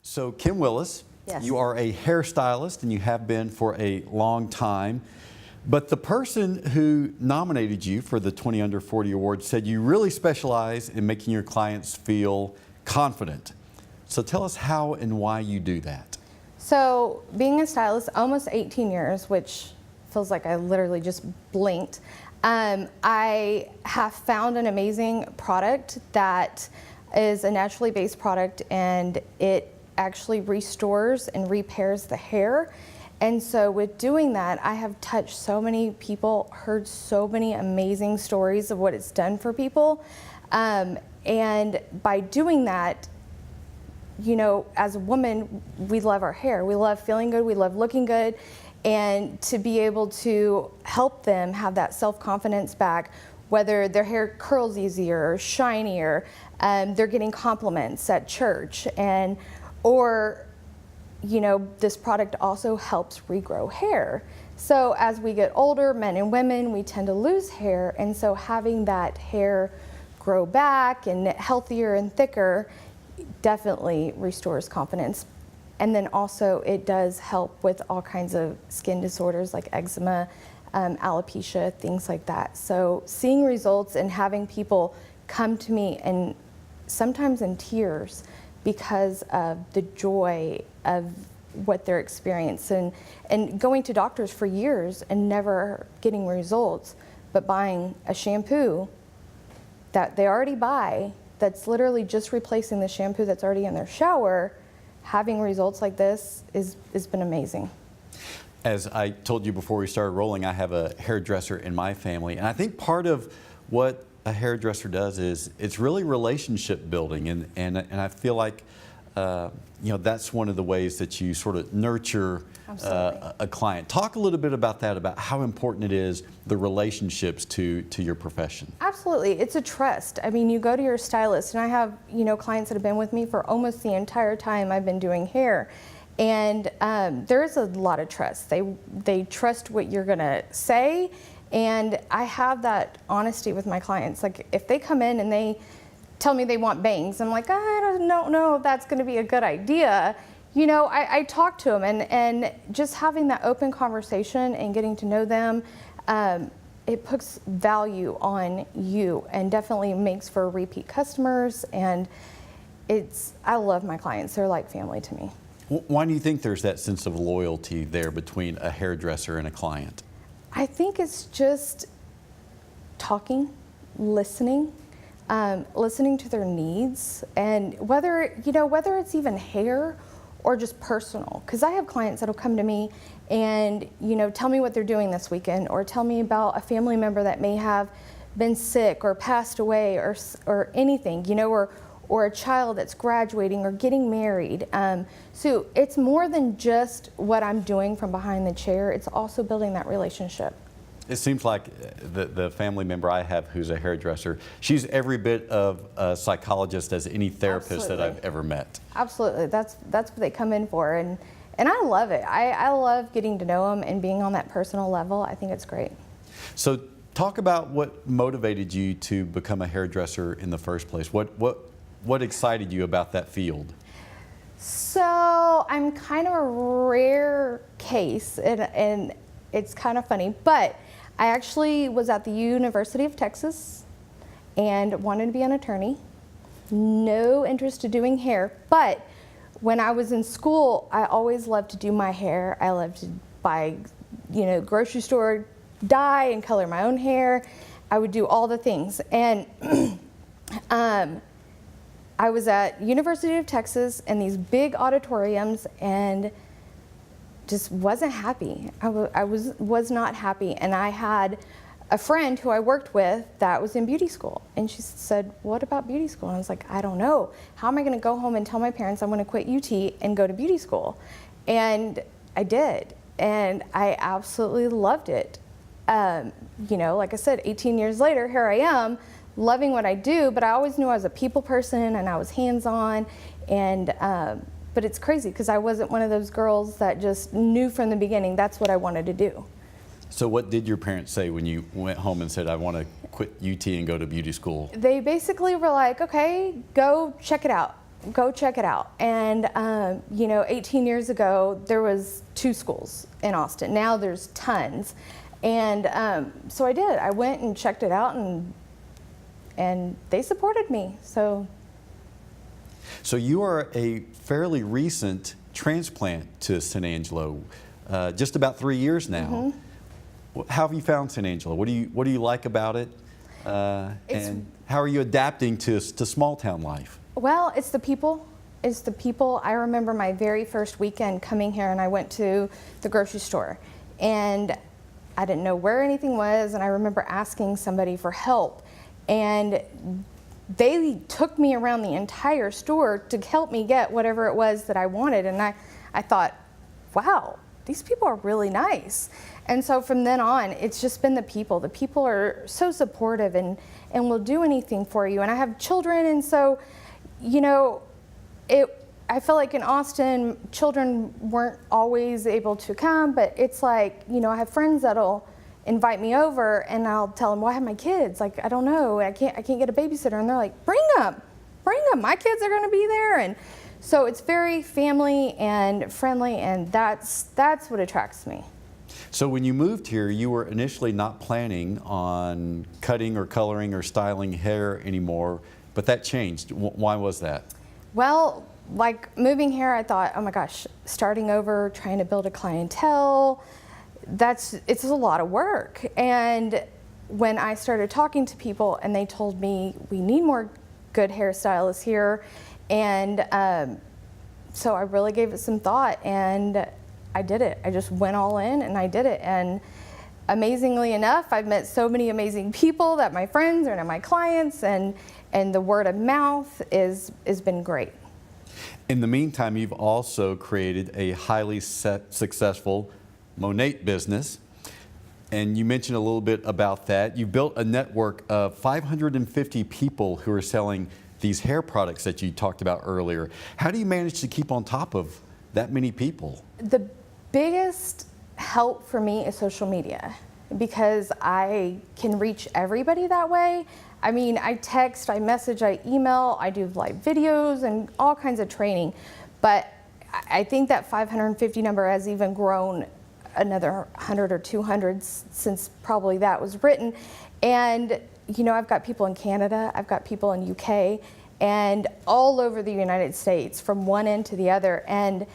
So Kim Willis, Yes. you are a hairstylist and you have been for a long time. But the person who nominated you for the 20 Under 40 Award said you really specialize in making your clients feel confident. So tell us how and why you do that. So being a stylist almost 18 years, which feels like I literally just blinked, I have found an amazing product that is a naturally based product, and it actually restores and repairs the hair. And so with doing that, I have touched so many people, heard so many amazing stories of what it's done for people. And by doing that, you know, as a woman, we love our hair. We love feeling good. We love looking good. And to be able to help them have that self-confidence back, whether their hair curls easier or shinier, they're getting compliments at church, or you know, this product also helps regrow hair. So as we get older, men and women, we tend to lose hair, and so having that hair grow back and healthier and thicker definitely restores confidence. And then also it does help with all kinds of skin disorders like eczema, alopecia, things like that. So seeing results and having people come to me, and sometimes in tears, because of the joy of what they're experiencing, and going to doctors for years and never getting results, but buying a shampoo that they already buy that's literally just replacing the shampoo that's already in their shower, having results like this has been amazing. As I told you before we started rolling, I have a hairdresser in my family, and I think part of what a hairdresser does is it's really relationship building, and I feel like you know, that's one of the ways that you sort of nurture a client. Talk a little bit about that, about how important it is, the relationships to your profession. Absolutely, it's a trust. I mean, you go to your stylist, and I have, you know, clients that have been with me for almost the entire time I've been doing hair, and there's a lot of trust. They trust what you're gonna say, and I have that honesty with my clients. Like, if they come in and they tell me they want bangs, I'm like, I don't know if that's going to be a good idea. You know, I talk to them, and just having that open conversation and getting to know them, it puts value on you and definitely makes for repeat customers. And I love my clients. They're like family to me. Why do you think there's that sense of loyalty there between a hairdresser and a client? I think it's just talking, listening. Listening to their needs, and whether it's even hair or just personal, because I have clients that'll come to me and, you know, tell me what they're doing this weekend, or tell me about a family member that may have been sick or passed away, or anything, you know, or a child that's graduating or getting married. So it's more than just what I'm doing from behind the chair. It's also building that relationship. It seems like the family member I have who's a hairdresser, she's every bit of a psychologist as any therapist that I've ever met. Absolutely, that's what they come in for, and I love it. I love getting to know them and being on that personal level. I think it's great. So talk about what motivated you to become a hairdresser in the first place. What excited you about that field? So I'm kind of a rare case, and it's kind of funny, but I actually was at the University of Texas and wanted to be an attorney. No interest in doing hair, but when I was in school, I always loved to do my hair. I loved to buy, you know, grocery store dye and color my own hair. I would do all the things. And I was at University of Texas in these big auditoriums and just wasn't happy. I was not happy, and I had a friend who I worked with that was in beauty school, and she said, "What about beauty school?" And I was like, "I don't know. How am I going to go home and tell my parents I'm going to quit UT and go to beauty school?" And I did, and I absolutely loved it. You know, like I said, 18 years later, here I am, loving what I do. But I always knew I was a people person, and I was hands-on, and but it's crazy because I wasn't one of those girls that just knew from the beginning that's what I wanted to do. So what did your parents say when you went home and said, I want to quit UT and go to beauty school? They basically were like, okay, go check it out. go check it out. And, 18 years ago, there was 2 schools in Austin. Now there's tons. And so I did. I went and checked it out, and they supported me. So you are a fairly recent transplant to San Angelo, just about 3 years now. Mm-hmm. How have you found San Angelo? What do you like about it? And how are you adapting to small town life? Well, it's the people. It's the people. I remember my very first weekend coming here, and I went to the grocery store, and I didn't know where anything was, and I remember asking somebody for help, and they took me around the entire store to help me get whatever it was that I wanted, and I thought, wow, these people are really nice. And so from then on, it's just been the people. The people are so supportive and will do anything for you. And I have children, and so, I feel like in Austin, children weren't always able to come, but it's like, I have friends that'll invite me over, and I'll tell them, well, I have my kids. Like, I don't know, I can't get a babysitter. And they're like, bring them. My kids are gonna be there. And so it's very family and friendly, and that's what attracts me. So when you moved here, you were initially not planning on cutting or coloring or styling hair anymore, but that changed. Why was that? Well, like moving here, I thought, oh my gosh, starting over, trying to build a clientele, it's a lot of work. And when I started talking to people and they told me we need more good hairstylists here, and so I really gave it some thought, and I did it. I just went all in and I did it. And amazingly enough, I've met so many amazing people that my friends are now my clients, and the word of mouth has been great. In the meantime, you've also created a highly successful Monate business, and you mentioned a little bit about that. You built a network of 550 people who are selling these hair products that you talked about earlier. How do you manage to keep on top of that many people? The biggest help for me is social media, because I can reach everybody that way. I mean, I text, I message, I email, I do live videos and all kinds of training. But I think that 550 number has even grown another 100 or 200 since probably that was written. And, I've got people in Canada, I've got people in UK, and all over the United States, from one end to the other. And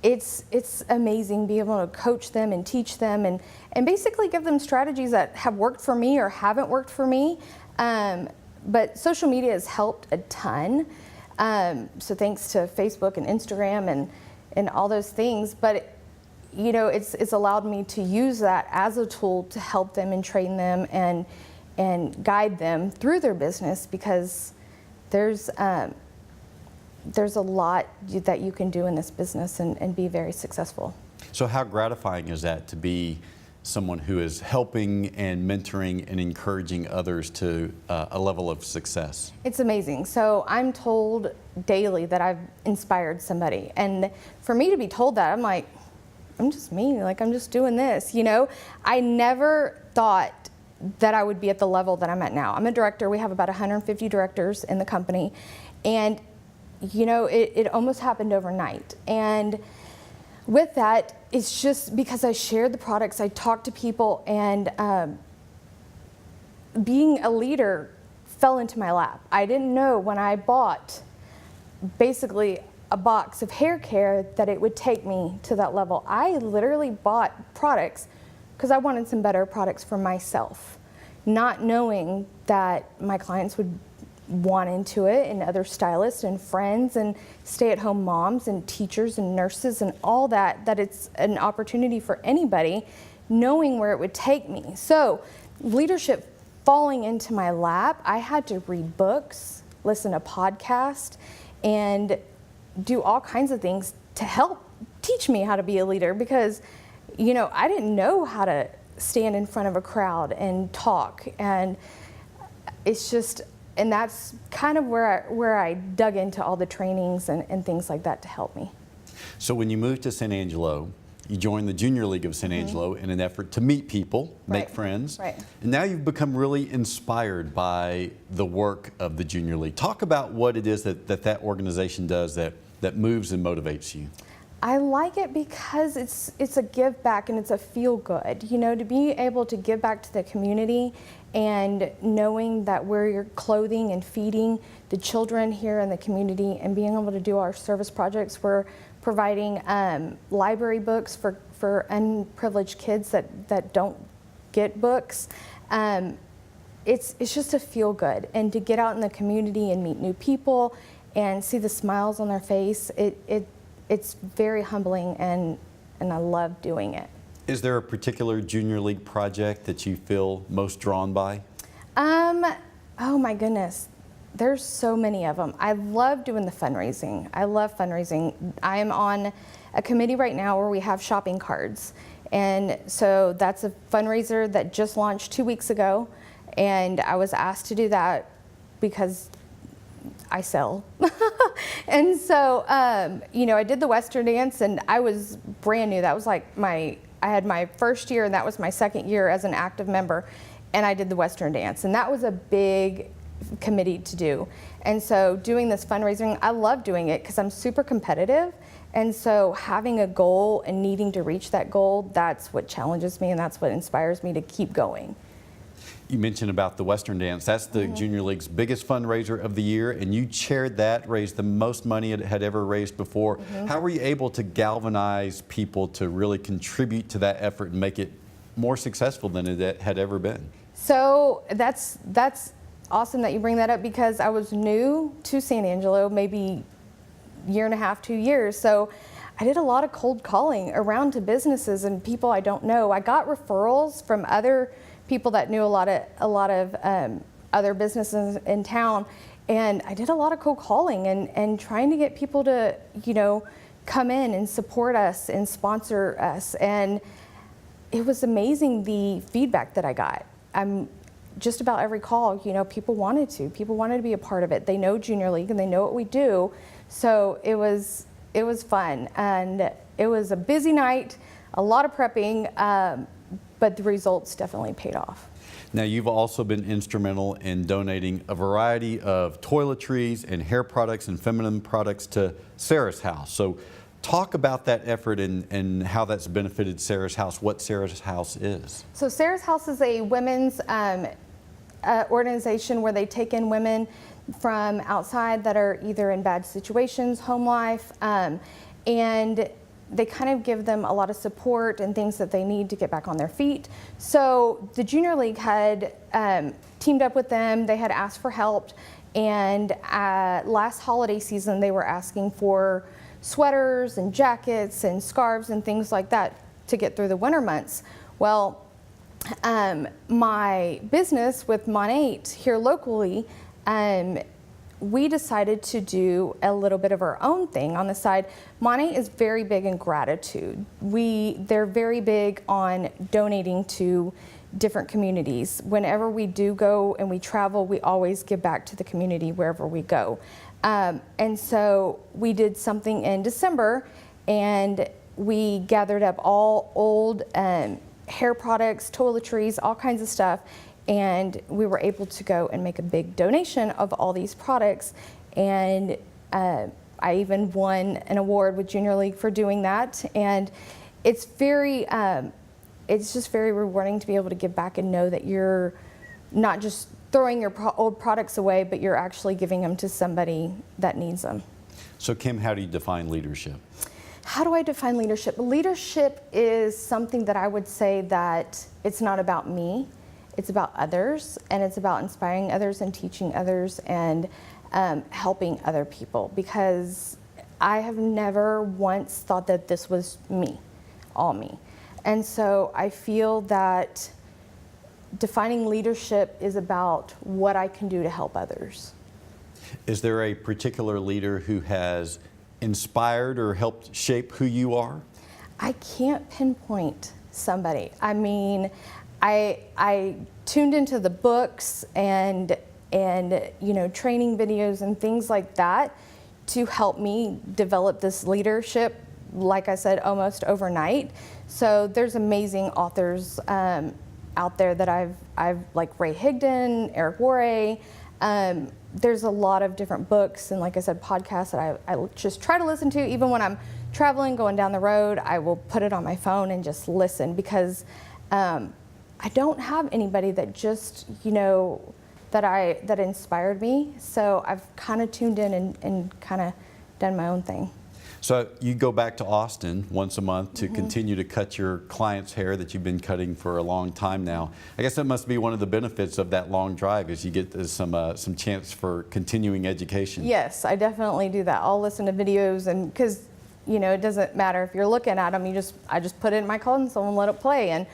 it's amazing being able to coach them and teach them and basically give them strategies that have worked for me or haven't worked for me. But social media has helped a ton. So thanks to Facebook and Instagram and all those things. But it's allowed me to use that as a tool to help them and train them and guide them through their business, because there's a lot that you can do in this business and be very successful. So how gratifying is that to be someone who is helping and mentoring and encouraging others to a level of success? It's amazing. So I'm told daily that I've inspired somebody. And for me to be told that, I'm like, I'm just me, like I'm just doing this, I never thought that I would be at the level that I'm at now. I'm a director. We have about 150 directors in the company. And it almost happened overnight. And with that, it's just because I shared the products, I talked to people, and being a leader fell into my lap. I didn't know when I bought basically a box of hair care that it would take me to that level. I literally bought products because I wanted some better products for myself, not knowing that my clients would want into it, and other stylists and friends and stay-at-home moms and teachers and nurses and all that it's an opportunity for anybody, knowing where it would take me. So leadership falling into my lap, I had to read books, listen to podcasts, and do all kinds of things to help teach me how to be a leader, because I didn't know how to stand in front of a crowd and talk, and it's just, and that's kind of where I dug into all the trainings and things like that to help me. So when you moved to San Angelo, you joined the Junior League of San Angelo in an effort to meet people, make Right. friends. Right. And now you've become really inspired by the work of the Junior League. Talk about what it is that organization does that moves and motivates you. I like it because it's a give back and it's a feel good. You know, to be able to give back to the community and knowing that we're clothing and feeding the children here in the community and being able to do our service projects. We're providing library books for unprivileged kids that don't get books. It's just a feel good, and to get out in the community and meet new people and see the smiles on their face, it's very humbling, and I love doing it. Is there a particular Junior League project that you feel most drawn by? Oh my goodness, there's so many of them. I love doing the fundraising. I love fundraising. I am on a committee right now where we have shopping cards. And so that's a fundraiser that just launched 2 weeks ago. And I was asked to do that because I sell. And so, you know, I did the Western dance and I was brand new. That was like I had my first year and that was my second year as an active member. And I did the Western dance. And that was a big committee to do. And so doing this fundraising, I love doing it because I'm super competitive. And so having a goal and needing to reach that goal, that's what challenges me and that's what inspires me to keep going. You mentioned about the Western dance. That's the Junior League's biggest fundraiser of the year, and you chaired that, raised the most money it had ever raised before. How were you able to galvanize people to really contribute to that effort and make it more successful than it had ever been? So that's awesome that you bring that up because I was new to San Angelo, maybe year and a half, 2 years. So I did a lot of cold calling around to businesses and people I don't know. I got referrals from other people that knew a lot of other businesses in town, and I did a lot of cold calling and trying to get people to, you know, come in and support us and sponsor us. And it was amazing the feedback that I got. Just about every call, you know, people wanted to be a part of it. They know Junior League and they know what we do. So it was fun, and it was a busy night, a lot of prepping, but the results definitely paid off. Now, you've also been instrumental in donating a variety of toiletries and hair products and feminine products to Sarah's House. So talk about that effort and how that's benefited Sarah's House, what Sarah's House is. So Sarah's House is a women's organization where they take in women from outside that are either in bad situations, home life, and they kind of give them a lot of support and things that they need to get back on their feet. So the Junior League had teamed up with them. They had asked for help, and last holiday season they were asking for sweaters and jackets and scarves and things like that to get through the winter months. Well, my business with Mon8 here locally, we decided to do a little bit of our own thing on the side. Mon8 is very big in gratitude. They're very big on donating to different communities. Whenever we do go and we travel, we always give back to the community wherever we go. And so we did something in December, and we gathered up all old hair products, toiletries, all kinds of stuff, and we were able to go and make a big donation of all these products. And I even won an award with Junior League for doing that. And it's just very rewarding to be able to give back and know that you're not just throwing your old products away, but you're actually giving them to somebody that needs them. So Kim, how do you define leadership? How do I define leadership? Leadership is something that I would say that it's not about me. It's about others, and it's about inspiring others and teaching others and helping other people, because I have never once thought that this was me, all me. And so I feel that defining leadership is about what I can do to help others. Is there a particular leader who has inspired or helped shape who you are? I can't pinpoint somebody. I mean, I tuned into the books and you know, training videos and things like that to help me develop this leadership like I said, almost overnight. So there's amazing authors out there that I've like Ray Higdon, Eric Worre. There's a lot of different books and, like I said, podcasts that I just try to listen to. Even when I'm traveling, going down the road, I will put it on my phone and just listen, because I don't have anybody that just, that inspired me. So I've kind of tuned in and kind of done my own thing. So you go back to Austin once a month to continue to cut your clients' hair that you've been cutting for a long time now. I guess that must be one of the benefits of that long drive, is you get some chance for continuing education. Yes, I definitely do that. I'll listen to videos, and because it doesn't matter if you're looking at them. I just put it in my console and let it play,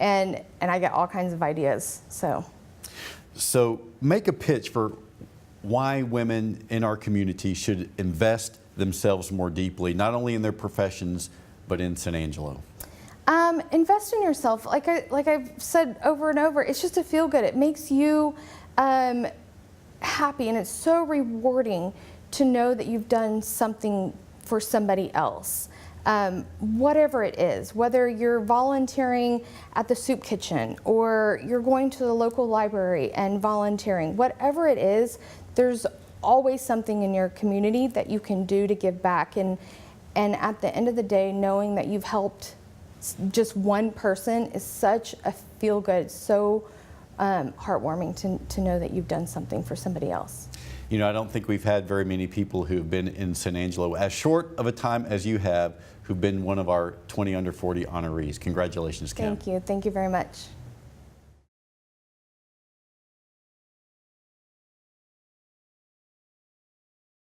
and I get all kinds of ideas. So make a pitch for why women in our community should invest themselves more deeply, not only in their professions, but in San Angelo. Invest in yourself. Like I've said over and over, it's just a feel good. It makes you happy, and it's so rewarding to know that you've done something for somebody else. Whatever it is, whether you're volunteering at the soup kitchen or you're going to the local library and volunteering, whatever it is, there's always something in your community that you can do to give back. And at the end of the day, knowing that you've helped just one person is such a feel good, so heartwarming to know that you've done something for somebody else. I don't think we've had very many people who've been in San Angelo as short of a time as you have, who've been one of our 20 under 40 honorees. Congratulations, Kim. Thank you. Thank you very much.